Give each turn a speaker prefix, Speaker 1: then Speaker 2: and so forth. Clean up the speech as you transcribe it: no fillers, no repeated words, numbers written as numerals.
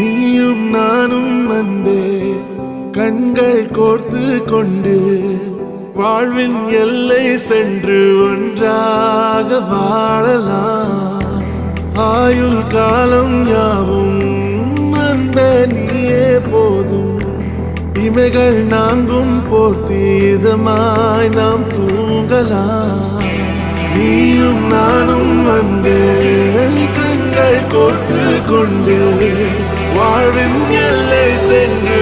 Speaker 1: நீயும் நானும் அன்பே கண்கள் கோர்த்து கொண்டு வாழ்வின் எல்லை சென்று ஒன்றாக வாழலாம். ஆயுள் காலம் யாவும் அன்பே நீயே போதும். இமைகள் நாங்கும் போர்த்தி இதமாய் நாம் தூங்கலாம். நீயும் நானும் அன்பே கண்கள் கோர்த்து கொண்டு வாழ்வின் எல்லை சென்று